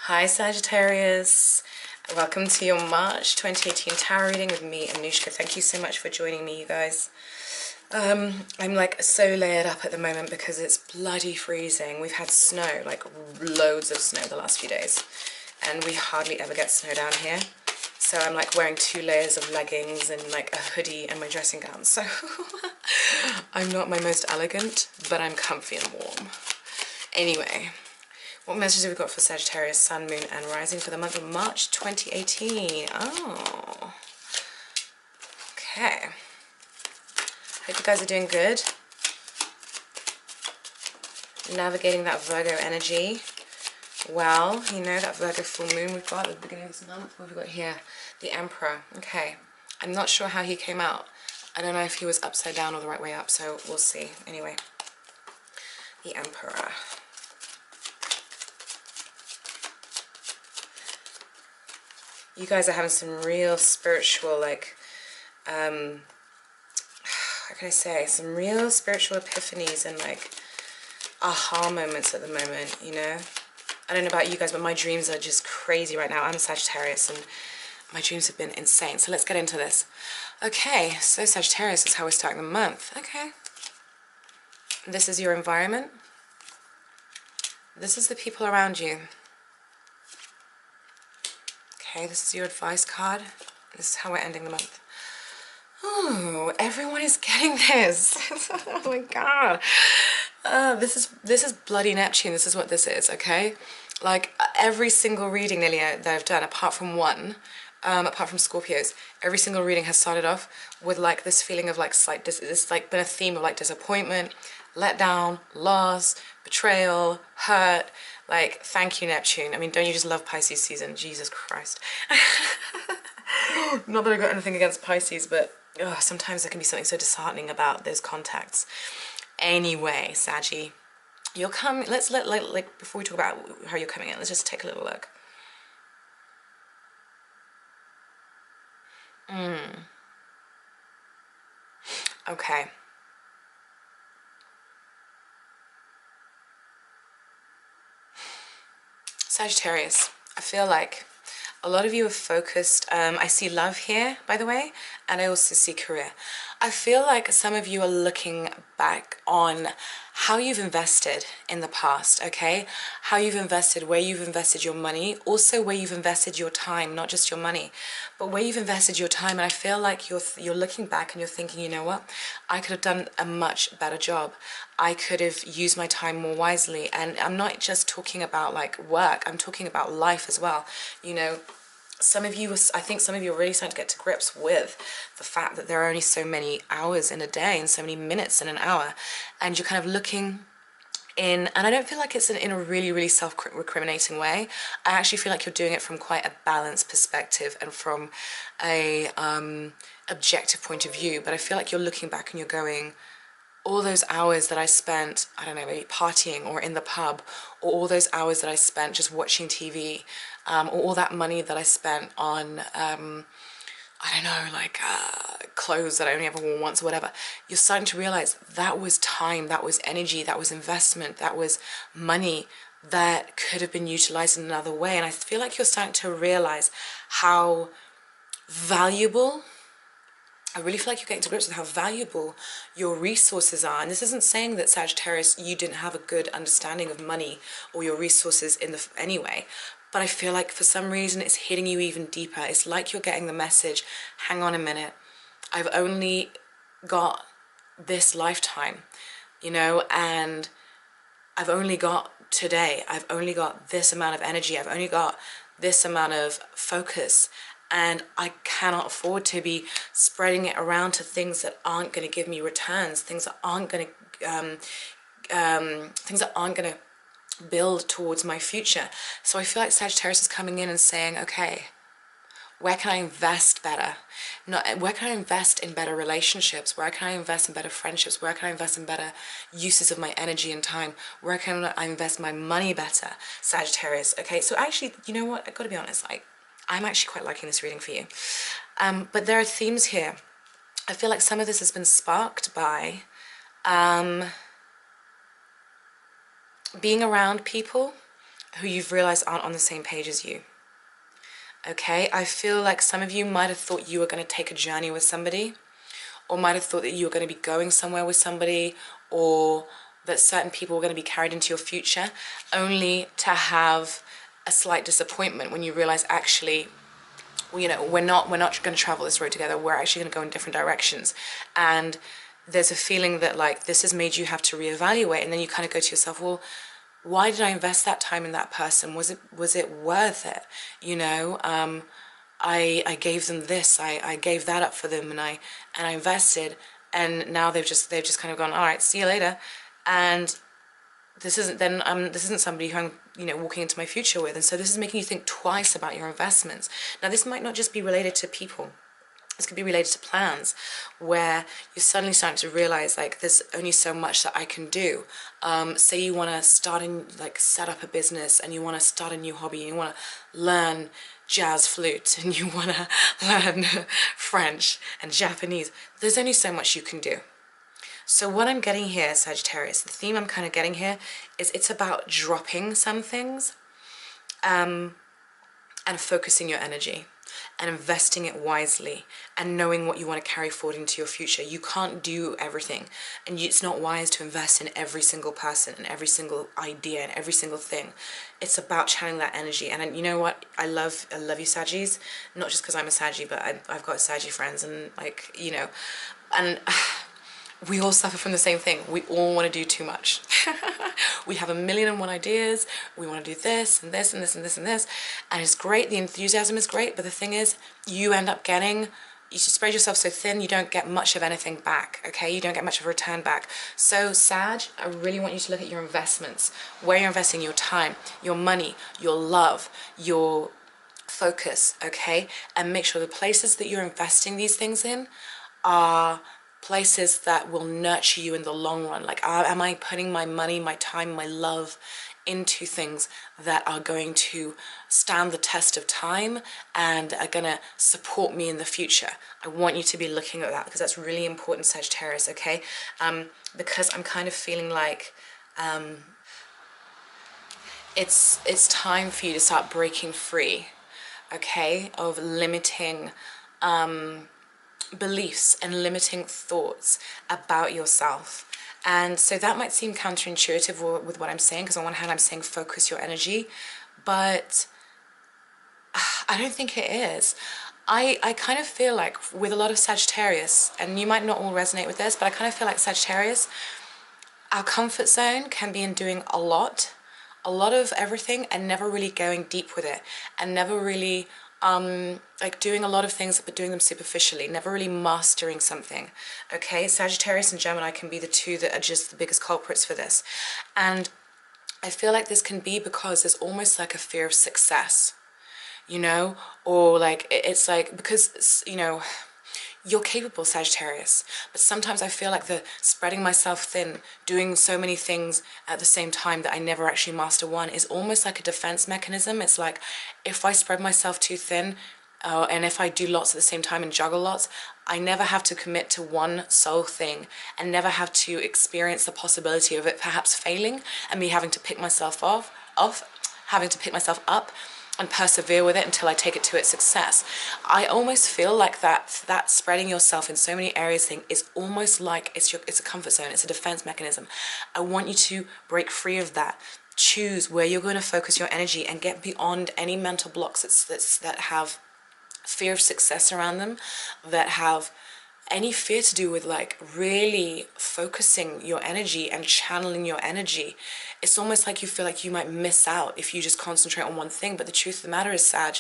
Hi Sagittarius, welcome to your March 2018 tarot reading with me, Anushka. Thank you so much for joining me, you guys. I'm like so layered up at the moment because it's bloody freezing. We've had snow, like loads of snow the last few days, and we hardly ever get snow down here. So I'm like wearing 2 layers of leggings and like a hoodie and my dressing gown. So I'm not my most elegant, but I'm comfy and warm. Anyway, what message have we got for Sagittarius, Sun, Moon and Rising for the month of March 2018? Oh, okay. Hope you guys are doing good. Navigating that Virgo energy. Well, you know, that Virgo full moon we've got at the beginning of this month. What have we got here? The Emperor. Okay. I'm not sure how he came out. I don't know if he was upside down or the right way up, so we'll see. Anyway, the Emperor. You guys are having some real spiritual, like, how can I say, some real spiritual epiphanies and like aha moments at the moment, you know. I don't know about you guys, but my dreams are just crazy right now. I'm a Sagittarius and my dreams have been insane. So let's get into this. Okay, so Sagittarius is how we're starting the month. Okay. This is your environment. This is the people around you. Okay, this is your advice card. This is how we're ending the month. Oh, everyone is getting this. Oh my god. This is bloody Neptune. This is what this is, okay? Like every single reading nearly that I've done, apart from one, apart from Scorpios, every single reading has started off with like this feeling of like slight, this like been a theme of like disappointment, letdown, loss, betrayal, hurt. Like, thank you, Neptune. I mean, don't you just love Pisces season? Jesus Christ. Not that I got anything against Pisces, but sometimes there can be something so disheartening about those contacts. Anyway, Saggy, you're coming. Let's like before we talk about how you're coming in, let's just take a little look. Okay. Sagittarius, I feel like a lot of you are focused. I see love here, by the way, and I also see career. I feel like some of you are looking back on how you've invested in the past, okay? How you've invested, where you've invested your money, also where you've invested your time, not just your money, but where you've invested your time. And I feel like you're looking back and you're thinking, you know what? I could have done a much better job. I could have used my time more wisely. And I'm not just talking about like work, I'm talking about life as well. You know, I think some of you are really starting to get to grips with the fact that there are only so many hours in a day and so many minutes in an hour, and you're kind of looking in, and I don't feel like it's in a really, really self-recriminating way. I actually feel like you're doing it from quite a balanced perspective and from a objective point of view, but I feel like you're looking back and you're going, all those hours that I spent, I don't know, maybe partying or in the pub, or all those hours that I spent just watching TV, or all that money that I spent on, I don't know, like clothes that I only ever wore once or whatever, you're starting to realize that was time, that was energy, that was investment, that was money that could have been utilized in another way. And I feel like you're starting to realize how valuable, I really feel like you're getting to grips with how valuable your resources are. And this isn't saying that, Sagittarius, you didn't have a good understanding of money or your resources anyway. But I feel like for some reason it's hitting you even deeper. It's like you're getting the message, hang on a minute, I've only got this lifetime, you know, and I've only got today. I've only got this amount of energy. I've only got this amount of focus. And I cannot afford to be spreading it around to things that aren't going to give me returns, things that aren't going to build towards my future. So I feel like Sagittarius is coming in and saying, okay, where can I invest better? Where can I invest in better relationships? Where can I invest in better friendships? Where can I invest in better uses of my energy and time? Where can I invest my money better, Sagittarius? Okay, so actually, you know what? I've got to be honest, like, I'm actually quite liking this reading for you. But there are themes here. I feel like some of this has been sparked by being around people who you've realized aren't on the same page as you. Okay, I feel like some of you might have thought you were going to take a journey with somebody, or might have thought that you were going to be going somewhere with somebody, or that certain people were going to be carried into your future, only to have a slight disappointment when you realize actually, you know, we're not going to travel this road together. We're actually going to go in different directions. And there's a feeling that like this has made you have to reevaluate, and then you kind of go to yourself, well, why did I invest that time in that person? Was it worth it? You know, I gave them this, I gave that up for them, and I invested, and now they've just kind of gone, all right, see you later. And this isn't somebody who I'm, you know, walking into my future with. And so this is making you think twice about your investments. Now, this might not just be related to people. This could be related to plans, where you're suddenly starting to realize like there's only so much that I can do. Say you want to set up a business, and you want to start a new hobby, and you want to learn jazz flute, and you want to learn French and Japanese. There's only so much you can do. So what I'm getting here, Sagittarius, the theme I'm kind of getting here is it's about dropping some things, and focusing your energy and investing it wisely and knowing what you want to carry forward into your future. You can't do everything, and it's not wise to invest in every single person and every single idea and every single thing. It's about channeling that energy. And you know what? I love you, Saggies, not just because I'm a Saggy, but I've got Saggy friends, and like, you know, and we all suffer from the same thing. We all want to do too much. We have 1,000,001 ideas. We want to do this and this and this and this and this. And it's great. The enthusiasm is great. But the thing is, you end up getting, you spread yourself so thin, you don't get much of anything back. Okay? You don't get much of a return back. So Sag, I really want you to look at your investments, where you're investing your time, your money, your love, your focus. Okay? And make sure the places that you're investing these things in are places that will nurture you in the long run. Like, am I putting my money, my time, my love into things that are going to stand the test of time and are going to support me in the future? I want you to be looking at that, because that's really important, Sagittarius, okay? Because I'm kind of feeling like it's time for you to start breaking free, okay, of limiting beliefs and limiting thoughts about yourself. And so that might seem counterintuitive with what I'm saying, because on one hand I'm saying focus your energy, but I don't think it is. I kind of feel like with a lot of Sagittarius, and you might not all resonate with this, but I kind of feel like Sagittarius, our comfort zone can be in doing a lot of everything, and never really going deep with it, and never really like doing a lot of things but doing them superficially, never really mastering something. Okay, Sagittarius and Gemini can be the two that are just the biggest culprits for this. And I feel like this can be because there's almost like a fear of success, you know, or like it's like, because, you know, you're capable, Sagittarius, but sometimes I feel like the spreading myself thin, doing so many things at the same time that I never actually master one, is almost like a defense mechanism. It's like, if I spread myself too thin, and if I do lots at the same time and juggle lots, I never have to commit to one sole thing, and never have to experience the possibility of it perhaps failing and me having to pick myself having to pick myself up and persevere with it until I take it to its success. I almost feel like that spreading yourself in so many areas thing is almost like it's a comfort zone, it's a defense mechanism. I want you to break free of that. Choose where you're going to focus your energy and get beyond any mental blocks that have fear of success around them, that have any fear to do with like really focusing your energy and channeling your energy. It's almost like you feel like you might miss out if you just concentrate on one thing. But the truth of the matter is, Sag,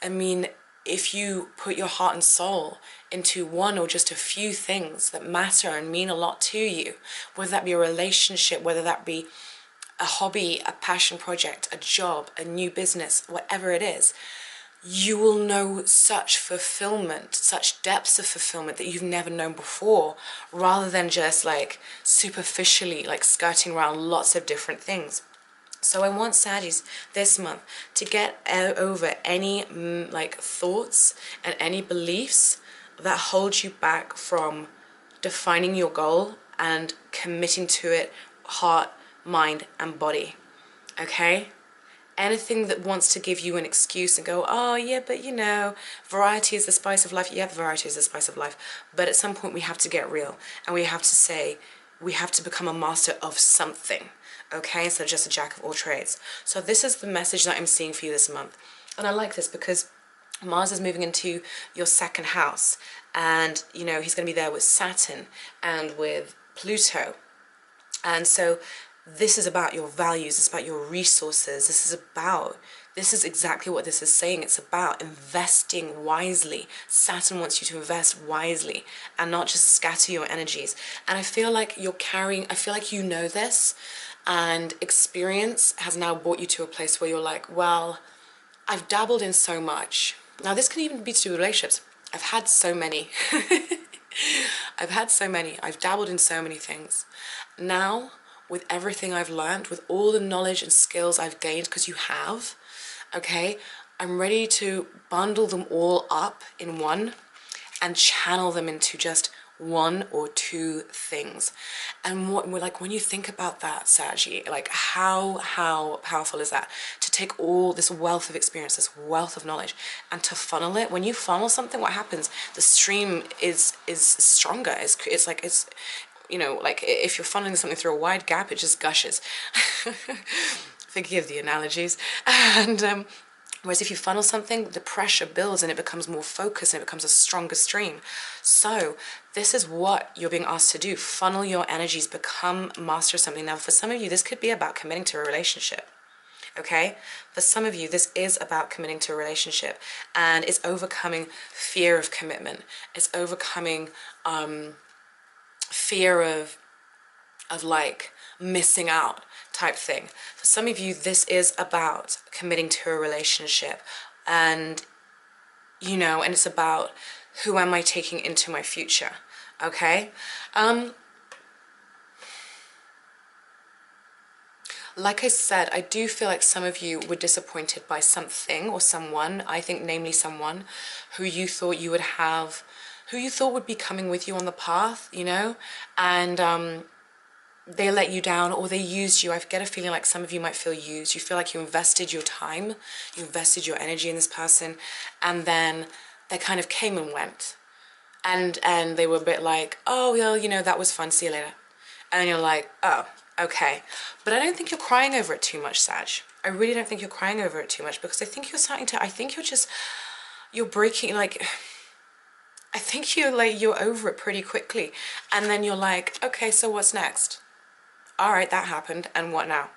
I mean, if you put your heart and soul into one or just a few things that matter and mean a lot to you, whether that be a relationship, whether that be a hobby, a passion project, a job, a new business, whatever it is, you will know such fulfillment, such depths of fulfillment that you've never known before, rather than just like superficially like skirting around lots of different things. So I want Saggies this month to get over any like thoughts and any beliefs that hold you back from defining your goal and committing to it, heart, mind, and body. Okay? anything that wants to give you an excuse and go, oh yeah, but you know, variety is the spice of life. Yeah, variety is the spice of life. But at some point we have to get real, and we have to say, we have to become a master of something, okay, instead of just a jack of all trades. So this is the message that I'm seeing for you this month. And I like this because Mars is moving into your second house, and you know, he's going to be there with Saturn and with Pluto. And so this is about your values, it's about your resources, this is exactly what this is saying. It's about investing wisely. Saturn wants you to invest wisely and not just scatter your energies. And I feel like I feel like you know this, and experience has now brought you to a place where you're like, well, I've dabbled in so much. Now this can even be to do with relationships. I've had so many. I've dabbled in so many things. Now, with everything I've learned, with all the knowledge and skills I've gained, because you have, okay, I'm ready to bundle them all up in one and channel them into just one or two things. And when you think about that, Saggy, like how powerful is that, to take all this wealth of experience, this wealth of knowledge, and to funnel it. When you funnel something, what happens? The stream is stronger. It's like, you know, like if you're funneling something through a wide gap, it just gushes. Forgive the analogies. And whereas if you funnel something, the pressure builds and it becomes more focused and it becomes a stronger stream. So this is what you're being asked to do. Funnel your energies, become master of something. Now, for some of you, this could be about committing to a relationship. Okay? For some of you, this is about committing to a relationship, and it's overcoming fear of commitment. It's overcoming fear of like missing out type thing. For some of you, this is about committing to a relationship, and you know, and it's about, who am I taking into my future? Okay. Like I said, I do feel like some of you were disappointed by something or someone. I think namely someone who you thought you would have, who you thought would be coming with you on the path, you know, and they let you down, or they used you. I get a feeling like some of you might feel used. You feel like you invested your time, you invested your energy in this person, and then they kind of came and went. And they were a bit like, oh, well, you know, that was fun, see you later. And then you're like, oh, okay. But I don't think you're crying over it too much, Sag. I really don't think you're crying over it too much, because I think you're breaking, like, I think you're over it pretty quickly. And then you're like, okay, so what's next? All right, that happened, and what now?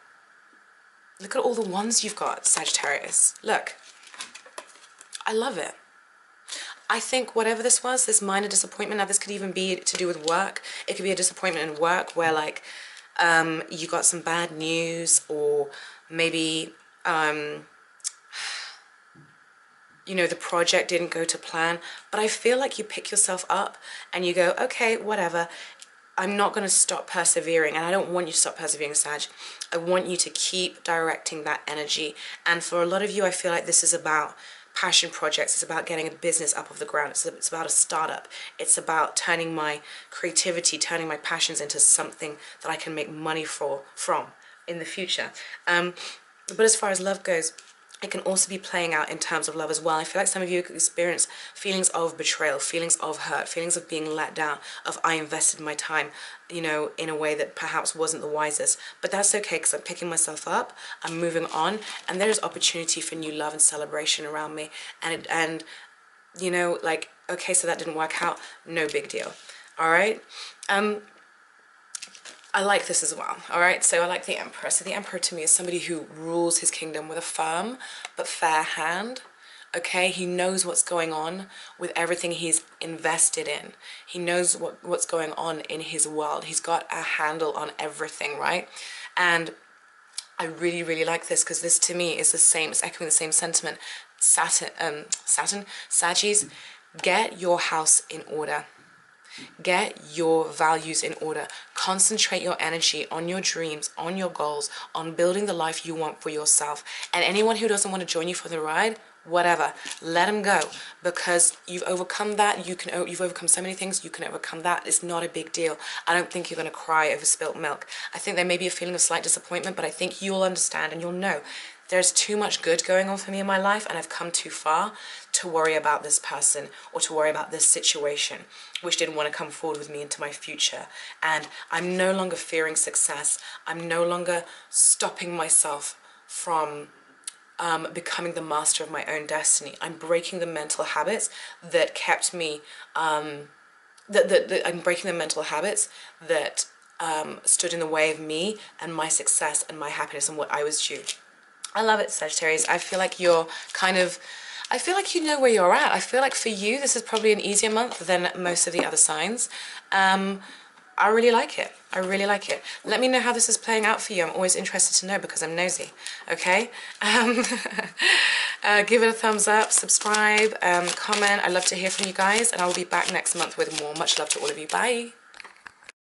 Look at all the ones you've got, Sagittarius. Look, I love it. I think whatever this was, this minor disappointment, now this could even be to do with work. It could be a disappointment in work where, like, you got some bad news, or maybe, you know, the project didn't go to plan. But I feel like you pick yourself up and you go, okay, whatever. I'm not going to stop persevering, and I don't want you to stop persevering, Sag. I want you to keep directing that energy. And for a lot of you, I feel like this is about passion projects. It's about getting a business up off the ground. It's about a startup. It's about turning my creativity, turning my passions into something that I can make money from in the future. But as far as love goes, it can also be playing out in terms of love as well. I feel like some of you experience feelings of betrayal, feelings of hurt, feelings of being let down, of I invested my time, you know, in a way that perhaps wasn't the wisest. But that's okay, because I'm picking myself up, I'm moving on, and there's opportunity for new love and celebration around me. And you know, like, okay, so that didn't work out, no big deal. All right. I like this as well, all right? So I like the Emperor. So the Emperor to me is somebody who rules his kingdom with a firm but fair hand, okay? He knows what's going on with everything he's invested in. He knows what's going on in his world. He's got a handle on everything, right? And I really, really like this, because this to me is the same, it's echoing the same sentiment. Saggies, get your house in order. Get your values in order. Concentrate your energy on your dreams, on your goals, on building the life you want for yourself. And anyone who doesn't want to join you for the ride, whatever, let them go, because you've overcome that. You've overcome so many things. You can overcome that. It's not a big deal. I don't think you're going to cry over spilt milk. I think there may be a feeling of slight disappointment, but I think you'll understand and you'll know there's too much good going on for me in my life, and I've come too far to worry about this person or to worry about this situation, which didn't want to come forward with me into my future. And I'm no longer fearing success. I'm no longer stopping myself from becoming the master of my own destiny. I'm breaking the mental habits that kept me, I'm breaking the mental habits that stood in the way of me and my success and my happiness and what I was due. I love it, Sagittarius. I feel like you're I feel like you know where you're at. I feel like for you, this is probably an easier month than most of the other signs. I really like it. I really like it. Let me know how this is playing out for you. I'm always interested to know because I'm nosy, okay? Give it a thumbs up, subscribe, comment. I'd love to hear from you guys, and I will be back next month with more. Much love to all of you. Bye.